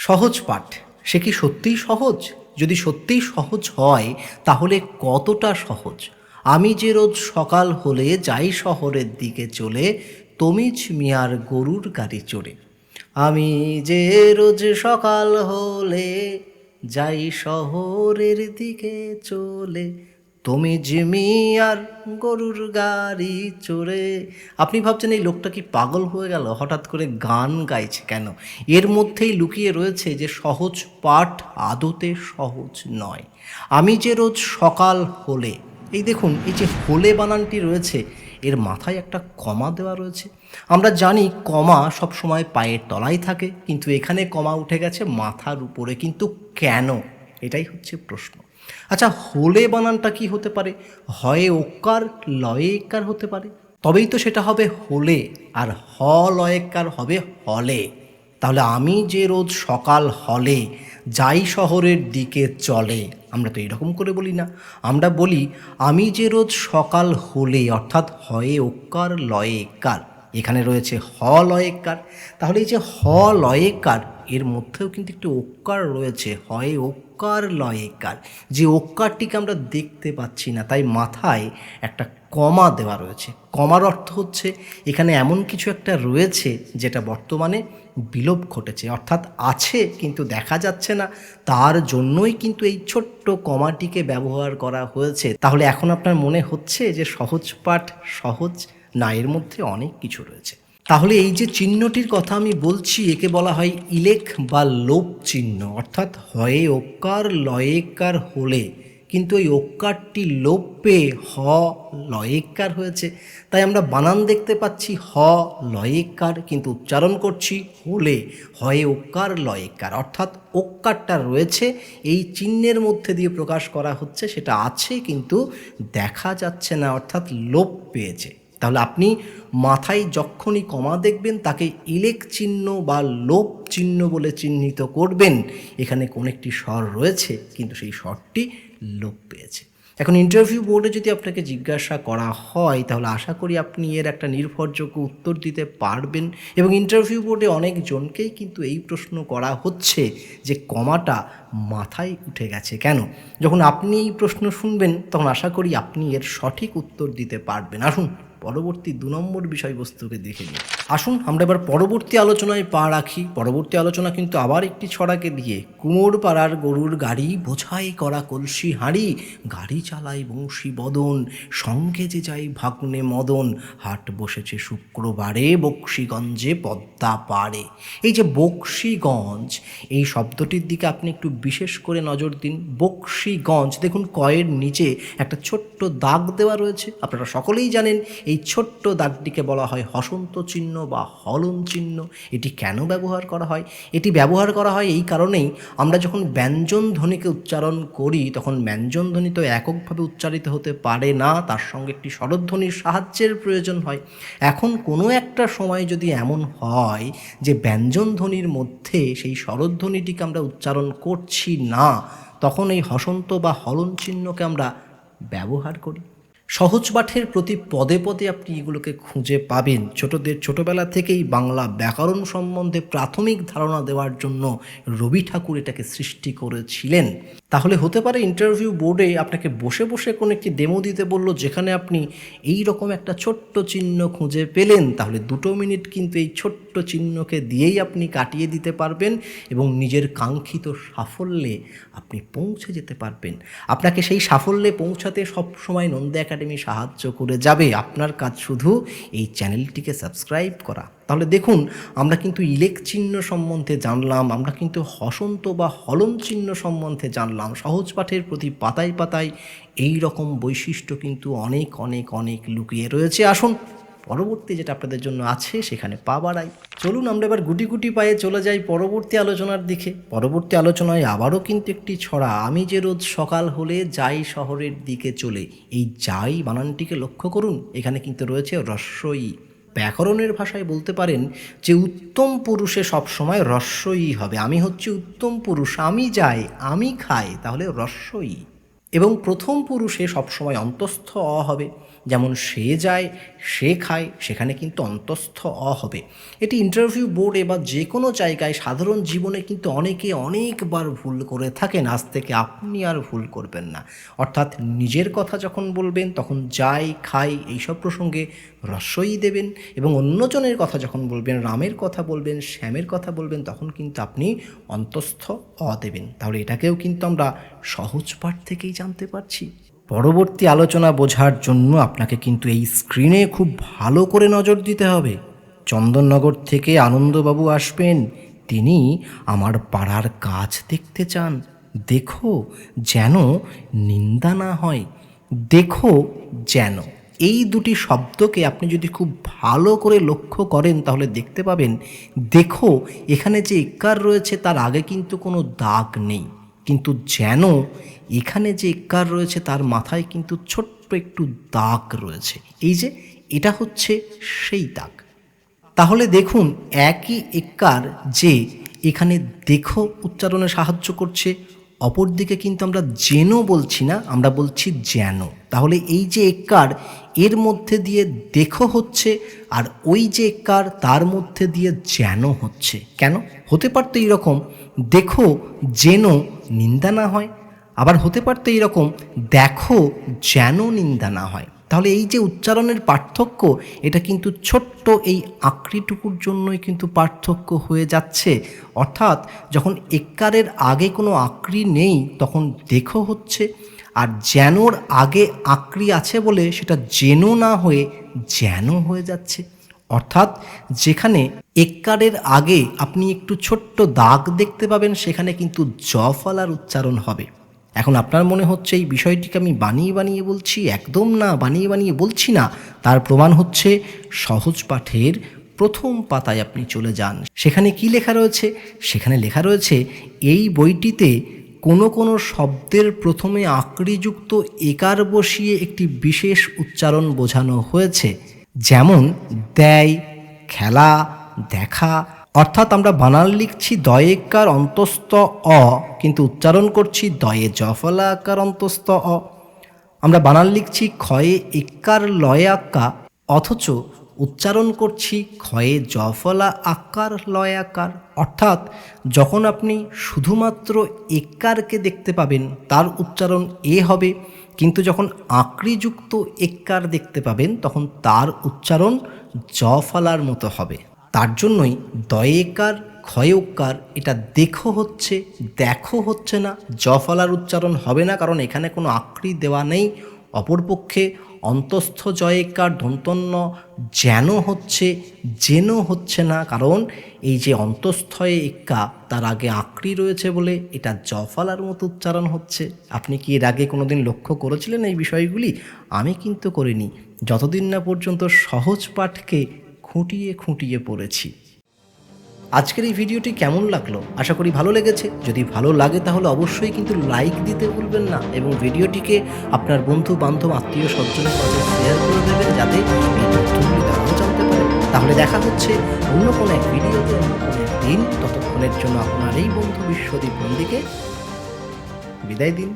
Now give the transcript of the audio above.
সহজ পাঠ, সে কি সত্যিই সহজ? যদি সত্যিই সহজ হয় তাহলে কতটা সহজ? আমি যে রোজ সকাল হলে যাই শহরের দিকে চলে, তমিজ মিয়ার গরুর গাড়ি চড়ে। আমি যে রোজ সকাল হলে যাই শহরের দিকে চলে, তমিজ মিয়ার গরুর গাড়ি চড়ে। আপনি ভাবছেন এই লোকটা কি পাগল হয়ে গেল, হঠাৎ করে গান গাইছে কেন? এর মধ্যেই লুকিয়ে রয়েছে যে সহজ পাঠ আদতে সহজ নয়। আমি যে রোজ সকাল হলে, এই দেখুন এই যে হলে বানানটি রয়েছে, এর মাথায় একটা কমা দেওয়া রয়েছে। আমরা জানি কমা সবসময় পায়ের তলায় থাকে, কিন্তু এখানে কমা উঠে গেছে মাথার উপরে, কিন্তু কেন? এটাই হচ্ছে প্রশ্ন। আচ্ছা, হলে বানানটা কি হতে পারে? হয় ওকার লয়ে একার হতে পারে, তবেই তো সেটা হবে হলে, আর হ লয়েকার হবে হলে। তাহলে আমি যে রোজ সকাল হলে যাই শহরের দিকে চলে, আমরা তো এরকম করে বলি না। আমরা বলি আমি যে রোজ সকাল হলে, অর্থাৎ হয়ে ওকার লয়ে একার, এখানে রয়েছে হ লয়েকার। তাহলে এই যে হ লয়েকার, এর মধ্যেও কিন্তু একটু ওকার রয়েছে, হয় ওকার লয়েকার। যে ওকারটিকে আমরা দেখতে পাচ্ছি না, তাই মাথায় একটা কমা দেওয়া রয়েছে। কমার অর্থ হচ্ছে এখানে এমন কিছু একটা রয়েছে যেটা বর্তমানে বিলোপ ঘটেছে, অর্থাৎ আছে কিন্তু দেখা যাচ্ছে না, তার জন্যই কিন্তু এই ছোট্ট কমাটিকে ব্যবহার করা হয়েছে। তাহলে এখন আপনার মনে হচ্ছে যে সহজ পাঠ সহজ না, এর মধ্যে অনেক কিছু রয়েছে। তাহলে এই যে চিহ্নটির কথা আমি বলছি, একে বলা হয় ইলেক বা লোপ চিহ্ন, অর্থাৎ হয়ে ওকার লয়েকার হলে, কিন্তু ওই ওকারটি লোপ পেয়ে হ লয়েকার হয়েছে। তাই আমরা বানান দেখতে পাচ্ছি হ লয়েকার, কিন্তু উচ্চারণ করছি হলে, হয়ে ওকার লয়েকার, অর্থাৎ ওকারটা রয়েছে এই চিহ্নের মধ্যে দিয়ে প্রকাশ করা হচ্ছে, সেটা আছে কিন্তু দেখা যাচ্ছে না, অর্থাৎ লোপ পেয়েছে। তাহলে আপনি মাথায় যখনই কমা দেখবেন তাকে ইলেক চিহ্ন বা লোপ চিহ্ন বলে চিহ্নিত করবেন। এখানে কোন একটি স্বর রয়েছে কিন্তু সেই স্বরটি লোপ পেয়েছে। এখন ইন্টারভিউ বোর্ডে যদি আপনাকে জিজ্ঞাসা করা হয় তাহলে আশা করি আপনি এর একটা নির্ভরযোগ্য উত্তর দিতে পারবেন। এবং ইন্টারভিউ বোর্ডে অনেকজনকেই কিন্তু এই প্রশ্ন করা হচ্ছে যে কমাটা মাথায় উঠে গেছে কেন? যখন আপনি এই প্রশ্ন শুনবেন তখন আশা করি আপনি এর সঠিক উত্তর দিতে পারবেন। আসুন পরবর্তী 2 নম্বর বিষয়বস্তুকে দেখে নিই। আসুন আমরা এবার পরবর্তী আলোচনায় পা রাখি। পরবর্তী আলোচনা কিন্তু আবার একটি ছড়াকে দিয়ে। কুমোর পাড়ার গরুর গাড়ি, বোঝাই করা কলসি হাঁড়ি, গাড়ি চালায় বংশী বদন, সঙ্গে যে যাই ভাগ্নে মদন, হাট বসেছে শুক্রবারে বক্সিগঞ্জে পদ্মা পাড়ে। এই যে বক্সিগঞ্জ, এই শব্দটির দিকে আপনি একটু বিশেষ করে নজর দিন। বক্সিগঞ্জ, দেখুন কয়ের নিচে একটা ছোট্ট দাগ দেওয়া রয়েছে। আপনারা সকলেই জানেন এই ছোট্ট দাগটিকে বলা হয় হসন্ত চিহ্ন বা হলন চিহ্ন। এটি কেন ব্যবহার করা হয়? এটি ব্যবহার করা হয় এই কারণেই, আমরা যখন ব্যঞ্জন ধ্বনিকে উচ্চারণ করি তখন ব্যঞ্জন ধ্বনি তো এককভাবে উচ্চারিত হতে পারে না, তার সঙ্গে একটি স্বরধ্বনির সাহায্যের প্রয়োজন হয়। এখন কোনো একটা সময় যদি এমন হয় যে ব্যঞ্জন ধ্বনির মধ্যে সেই স্বরধ্বনিটিকে আমরা উচ্চারণ করছি না, তখন এই হসন্ত বা হলন চিহ্নকে আমরা ব্যবহার করি। সহজ পাঠের প্রতি পদে পদে আপনি এগুলোকে খুঁজে পাবেন। ছোটোবেলা থেকেই বাংলা ব্যাকরণ সম্বন্ধে প্রাথমিক ধারণা দেওয়ার জন্য রবি ঠাকুর এটাকে সৃষ্টি করেছিলেন। তাহলে হতে পারে ইন্টারভিউ বোর্ডে আপনাকে বসে বসে কোনো একটি ডেমো দিতে বলল, যেখানে আপনি এই রকম একটা ছোট্ট চিহ্ন খুঁজে পেলেন, তাহলে 2 মিনিট কিন্তু এই ছোট্ট চিহ্নকে দিয়েই আপনি কাটিয়ে দিতে পারবেন এবং নিজের কাঙ্ক্ষিত সাফল্যে আপনি পৌঁছে যেতে পারবেন। আপনাকে সেই সাফল্যে পৌঁছাতে সবসময় নন্দা একাডেমি সাহায্য করে যাবে। আপনার কাজ শুধু এই চ্যানেলটিকে সাবস্ক্রাইব করা। তাহলে দেখুন, আমরা কিন্তু ইলেক চিহ্ন সম্বন্ধে জানলাম, আমরা কিন্তু হসন্ত বা হলন চিহ্ন সম্বন্ধে জানলাম। সহজ পাঠের প্রতি পাতায় পাতায় এই রকম বৈশিষ্ট্য কিন্তু অনেক অনেক অনেক লুকিয়ে রয়েছে। আসুন পরবর্তী যেটা আপনাদের জন্য আছে সেখানে পা বাড়াই। চলুন আমরা এবার গুটি গুটি পায়ে চলে যাই পরবর্তী আলোচনার দিকে। পরবর্তী আলোচনায় আবারও কিন্তু একটি ছড়া, আমি যে রোজ সকাল হলে যাই শহরের দিকে চলে। এই যাই বানানটিকে লক্ষ্য করুন, এখানে কিন্তু রয়েছে হ্রস্ব-ই। ব্যাকরণের ভাষায় বলতে পারেন যে উত্তম পুরুষে সবসময় হ্রস্ব-ই হবে। আমি হচ্ছি উত্তম পুরুষ, আমি যাই, আমি খাই, তাহলে হ্রস্ব-ই। এবং প্রথম পুরুষে সবসময় অন্তঃস্থ অ হবে। যেমন সে যায় সে খায়, সেখানে কিন্তু অন্তঃস্থ অ হবে। এটি ইন্টারভিউ বোর্ডে বা যে কোনো জায়গায় সাধারণ জীবনে কিন্তু অনেকে অনেকবার ভুল করে থাকেন। আজ থেকে আপনি আর ভুল করবেন না। অর্থাৎ নিজের কথা যখন বলবেন তখন যাই খাই এইসব প্রসঙ্গে হ্রস্বই দেবেন, এবং অন্যজনের কথা যখন বলবেন, রামের কথা বলবেন, শ্যামের কথা বলবেন, তখন কিন্তু আপনি অন্তঃস্থ অ দেবেন। তাহলে এটাকেও কিন্তু আমরা সহজ পাঠ থেকেই জানতে পারছি। পরবর্তী আলোচনা বোঝার জন্য আপনাকে কিন্তু এই স্ক্রিনে খুব ভালো করে নজর দিতে হবে। চন্দননগর থেকে আনন্দবাবু আসবেন, তিনি আমার পাড়ার কাজ দেখতে চান। দেখো যেন নিন্দা না হয়, দেখো যেন, এই দুটি শব্দকে আপনি যদি খুব ভালো করে লক্ষ্য করেন তাহলে দেখতে পাবেন, দেখো এখানে যে ইকার রয়েছে তার আগে কিন্তু কোনো দাগ নেই, কিন্তু যেন এখানে যে ইকার রয়েছে তার মাথায় কিন্তু ছোট্ট একটু দাগ রয়েছে। এই যে এটা হচ্ছে সেই দাগ। তাহলে দেখুন একই একার যে এখানে দেখো উচ্চারণে সাহায্য করছে, অপরদিকে কিন্তু আমরা যেন বলছি না, আমরা বলছি যেন। তাহলে এই যে একার এর মধ্যে দিয়ে দেখো হচ্ছে, আর ওই যে একার তার মধ্যে দিয়ে যেন হচ্ছে। কেন হতে পারতো এইরকম, দেখো যেন নিন্দা না হয়, আবার হতে পারতো এইরকম, দেখো যেন নিন্দা না হয়। তাহলে এই যে উচ্চারণের পার্থক্য, এটা কিন্তু ছোট্ট এই আঁকড়িটুকুর জন্যই কিন্তু পার্থক্য হয়ে যাচ্ছে। অর্থাৎ যখন একারের আগে কোনো আঁকড়ি নেই তখন দেখো হচ্ছে, আর যেনর আগে আঁকড়ি আছে বলে সেটা যেন না হয়ে যেন হয়ে যাচ্ছে। অর্থাৎ যেখানে একারের আগে আপনি একটু ছোট্ট দাগ দেখতে পাবেন সেখানে কিন্তু জ ফলার উচ্চারণ হবে। এখন আপনার মনে হচ্ছে এই বিষয়টিকে আমি বানিয়ে বানিয়ে বলছি, একদম না, বানিয়ে বানিয়ে বলছি না। তার প্রমাণ হচ্ছে সহজ পাঠের প্রথম পাতায় আপনি চলে যান, সেখানে কি লেখা রয়েছে? সেখানে লেখা রয়েছে এই বইটিতে কোনো কোনো শব্দের প্রথমে আঁকড়িযুক্ত একার বসিয়ে একটি বিশেষ উচ্চারণ বোঝানো হয়েছে, যেমন দেয়, খেলা, দেখা। অর্থাৎ আমরা বানান লিখছি দয়েকার অন্তস্থ অ, কিন্তু উচ্চারণ করছি দয়ে জফলা আকার অন্তস্থ অ। আমরা বানান লিখছি ক্ষয়ে একার লয়ে আক্কা, অথচ উচ্চারণ করছি ক্ষয়ে জফলা আকার লয় আকার। অর্থাৎ যখন আপনি শুধুমাত্র একারকে দেখতে পাবেন তার উচ্চারণ এ হবে, কিন্তু যখন আঁকড়িযুক্ত একার দেখতে পাবেন তখন তার উচ্চারণ জ ফলার মতো হবে। তার জন্যই দয়েকার ক্ষয়কার এটা দেখো হচ্ছে, দেখো হচ্ছে না, জ ফলার উচ্চারণ হবে না, কারণ এখানে কোনো আঁকড়ি দেওয়া নেই। অপরপক্ষে অন্তস্থ জয়েকার দন্তন্য যেন হচ্ছে, যেন হচ্ছে না, কারণ এই যে অন্তস্থয়ে এক্কা তার আগে আঁকড়ি রয়েছে বলে এটা জ ফলার মতো উচ্চারণ হচ্ছে। আপনি কি এর আগে কোনো দিন লক্ষ্য করেছিলেন এই বিষয়গুলি? আমি কিন্তু করিনি, যতদিন না পর্যন্ত সহজ পাঠকে খুঁটিয়ে খুঁটিয়ে পড়েছি। আজকের এই ভিডিওটি কেমন লাগলো? আশা করি ভালো লেগেছে। যদি ভালো লাগে তাহলে অবশ্যই কিন্তু লাইক দিতে ভুলবেন না, এবং ভিডিওটিকে আপনার বন্ধু বান্ধব আত্মীয় স্বজনের কাছে শেয়ার করে দেবেন, যাতে এই তথ্যগুলি তারাও জানতে পারে। তাহলে দেখা হচ্ছে অন্য কোনো এক ভিডিওতে, অন্য কোনো এক দিন। ততক্ষণের জন্য আপনার এই বন্ধু বিশ্বদীপ নন্দীকে বিদায় দিন।